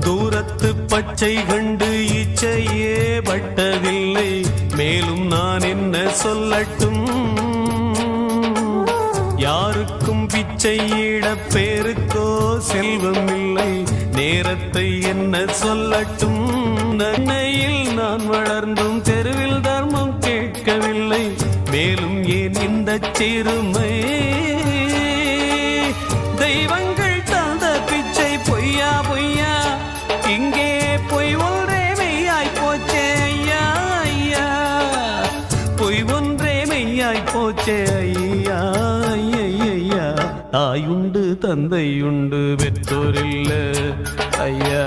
தூரத்து பச்சை கண்டு இச்சையே பட்டதில்லை, மேலும் நான் என்ன சொல்லட்டும்? யாருக்கும் பிச்சையிட பேருக்கோ செல்வம் இல்லை, நேரத்தை என்ன சொல்லட்டும்? நன்மையில் நான் வளர்ந்தும் தெருவில் தர்மம் கேட்கவில்லை, மேலும் ஏன் இந்த சிறுமை? தெய்வங்கள் தந்த பிச்சை பொய்யா பொய்யா, இங்கே பொய் ஒன்றே மெய்யாய் போச்சே ஐயா ஐயா, பொய் ஒன்றே மெய்யாய் போச்சே ஐயா ஐயா. தாயுண்டு தந்தையுண்டு பெற்றோரில்ல ஐயா,